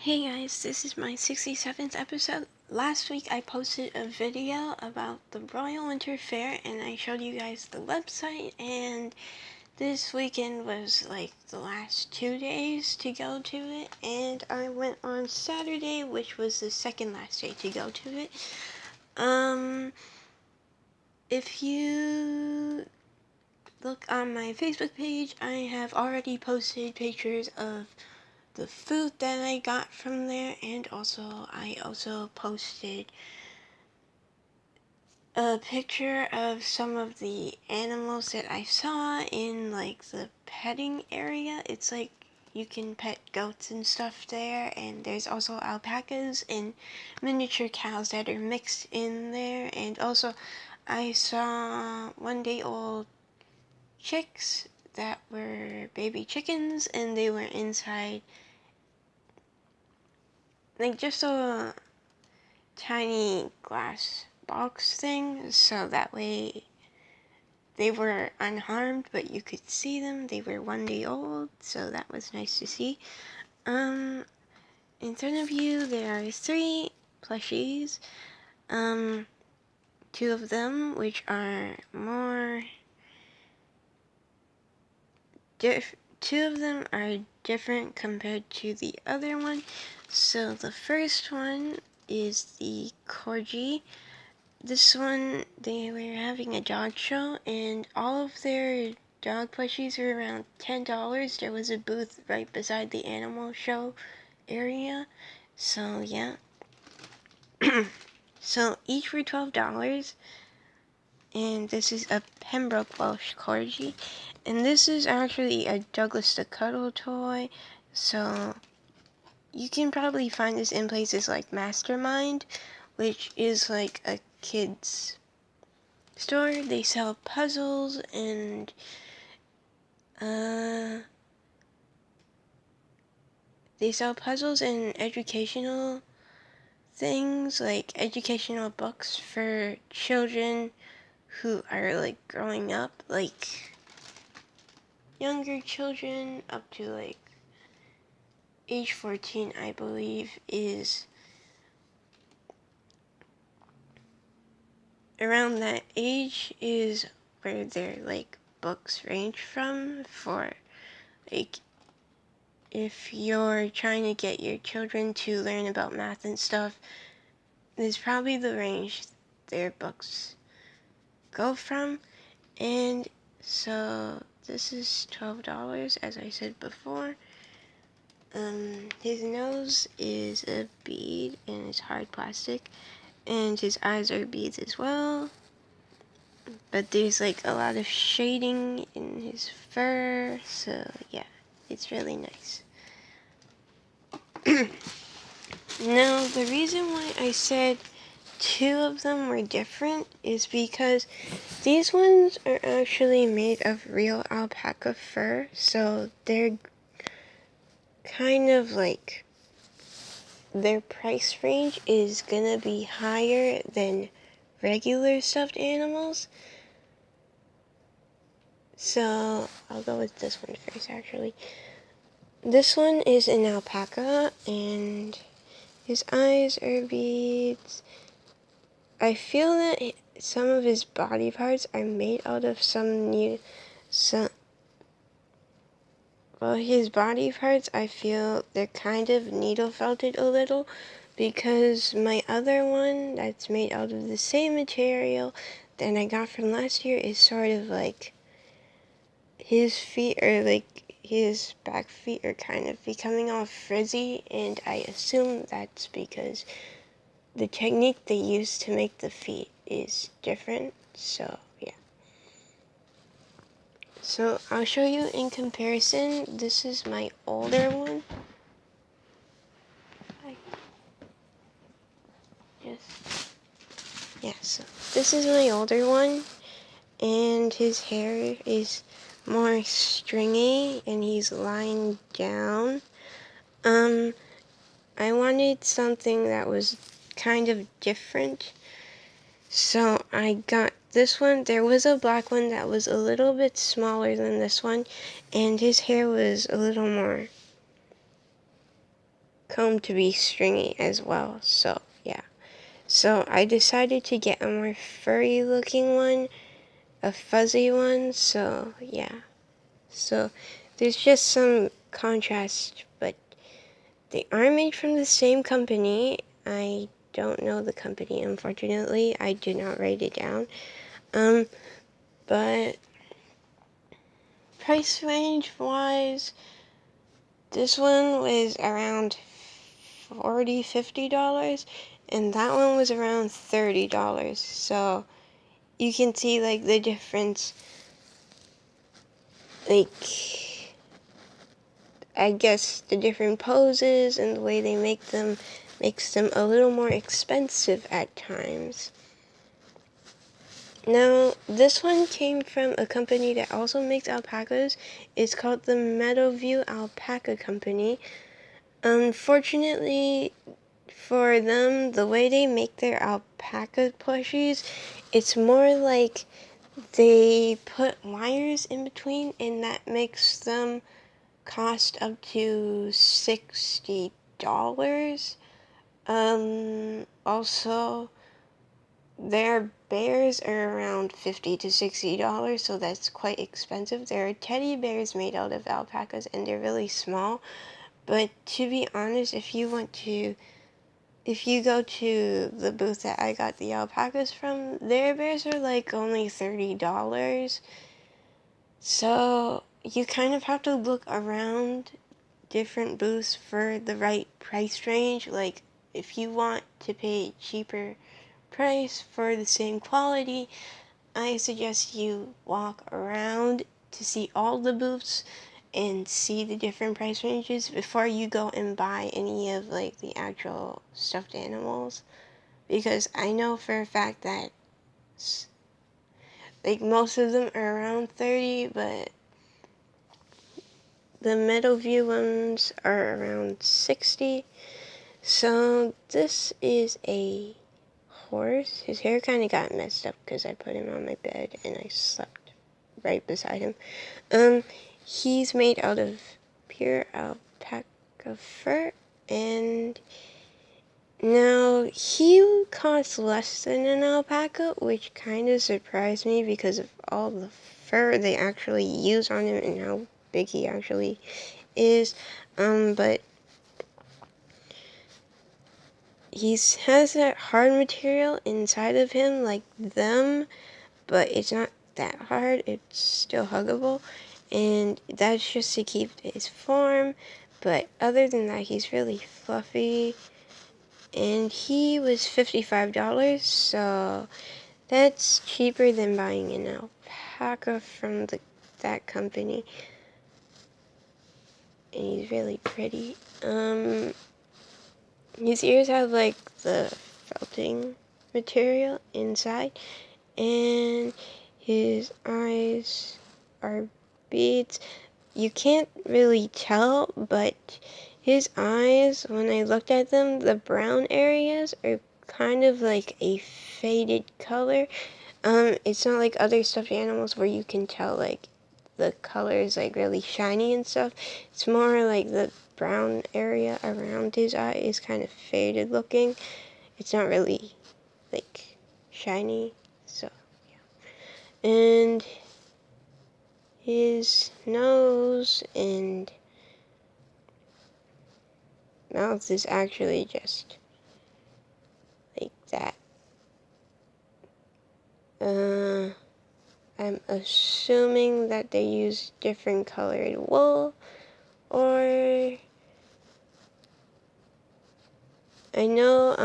Hey guys, this is my 67th episode. Last week I posted a video about the Royal Winter Fair and I showed you guys the website, and this weekend was like the last 2 days to go to it, and I went on Saturday, which was the second last day to go to it. If you look on my Facebook page, I have already posted pictures of the food that I got from there, and I also posted a picture of some of the animals that I saw in like the petting area. It's like you can pet goats and stuff there, and there's also alpacas and miniature cows that are mixed in there, and also I saw 1-day old chicks that were baby chickens, and they were inside like just a tiny glass box thing, so that way they were unharmed, but you could see them. They were 1 day old, so that was nice to see. In front of you there are 3 plushies. 2 of them which are more 2 of them are different compared to the other one. So the first one is the corgi. This one, they were having a dog show, and all of their dog plushies were around $10. There was a booth right beside the animal show area, so yeah. So each were $12, and this is a Pembroke Welsh corgi, and this is actually a Douglas the Cuddle toy, so you can probably find this in places like Mastermind, which is like a kid's store. They sell puzzles and educational things, like educational books for children who are like growing up, like younger children up to like age 14, I believe, is around that age is where their like books range from. For like, if you're trying to get your children to learn about math and stuff, this is probably the range their books go from. And so this is $12, as I said before. His nose is a bead and it's hard plastic, and his eyes are beads as well, but there's like a lot of shading in his fur, so yeah, it's really nice. Now, the reason why I said 2 of them were different is because these ones are actually made of real alpaca fur, so they're kind of like, their price range is gonna be higher than regular stuffed animals. So I'll go with this one first, actually. This one is an alpaca, and his eyes are beads. I feel that some of his body parts are made out of his body parts, I feel they're kind of needle felted a little, because my other one that's made out of the same material that I got from last year is sort of like, his feet are like, his back feet are kind of becoming all frizzy, and I assume that's because the technique they use to make the feet is different, so yeah. So I'll show you in comparison. This is my older one. So this is my older one, and his hair is more stringy and he's lying down. I wanted something that was kind of different, so I got this one. There was a black one that was a little bit smaller than this one, and his hair was a little more comb to be stringy as well, so yeah. So I decided to get a more furry looking one, a fuzzy one, so yeah. So there's just some contrast, but they are made from the same company. I don't know the company, unfortunately. I did not write it down. But price range wise, this one was around $40-50, and that one was around $30. So you can see like the difference. Like, I guess the different poses and the way they make them makes them a little more expensive at times. Now, this one came from a company that also makes alpacas. It's called the Meadowview Alpaca Company. Unfortunately for them, the way they make their alpaca plushies, it's more like they put wires in between, and that makes them cost up to $60. Also, their bears are around $50 to $60, so that's quite expensive. There are teddy bears made out of alpacas, and they're really small. But to be honest, if you go to the booth that I got the alpacas from, their bears are like only $30. So you kind of have to look around different booths for the right price range. Like, if you want to pay cheaper price for the same quality, I suggest you walk around to see all the booths and see the different price ranges before you go and buy any of like the actual stuffed animals, because I know for a fact that like most of them are around 30, but the Meadowview ones are around 60. So this is a horse. His hair kind of got messed up because I put him on my bed and I slept right beside him. He's made out of pure alpaca fur, and now he costs less than an alpaca, which kind of surprised me because of all the fur they actually use on him and how big he actually is. But he has that hard material inside of him like them, but it's not that hard. It's still huggable, and that's just to keep his form. But other than that, he's really fluffy, and he was $55, so that's cheaper than buying an alpaca from that company. And he's really pretty. His ears have like the felting material inside, and his eyes are beads. You can't really tell, but his eyes, when I looked at them, the brown areas are kind of like a faded color. It's not like other stuffed animals where you can tell like the color is like really shiny and stuff. It's more like the brown area around his eye is kind of faded looking. It's not really like shiny, so yeah. And his nose and mouth is actually just like that. I'm assuming that they use different colored wool, or I know,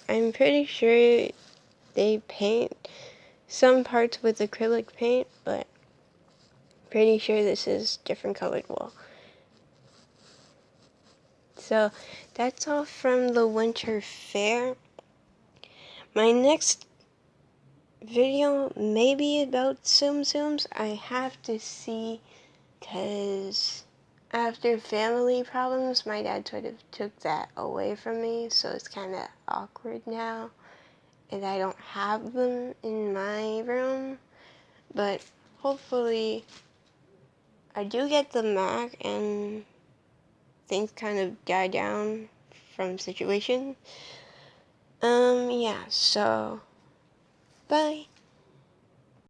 I'm pretty sure they paint some parts with acrylic paint, but pretty sure this is different colored wool. So that's all from the winter fair. My next video may be about Tsum Tsums. I have to see, because after family problems, my dad sort of took that away from me, so it's kind of awkward now, and I don't have them in my room. But hopefully I do get them back, and things kind of die down from the situation. Yeah, so bye.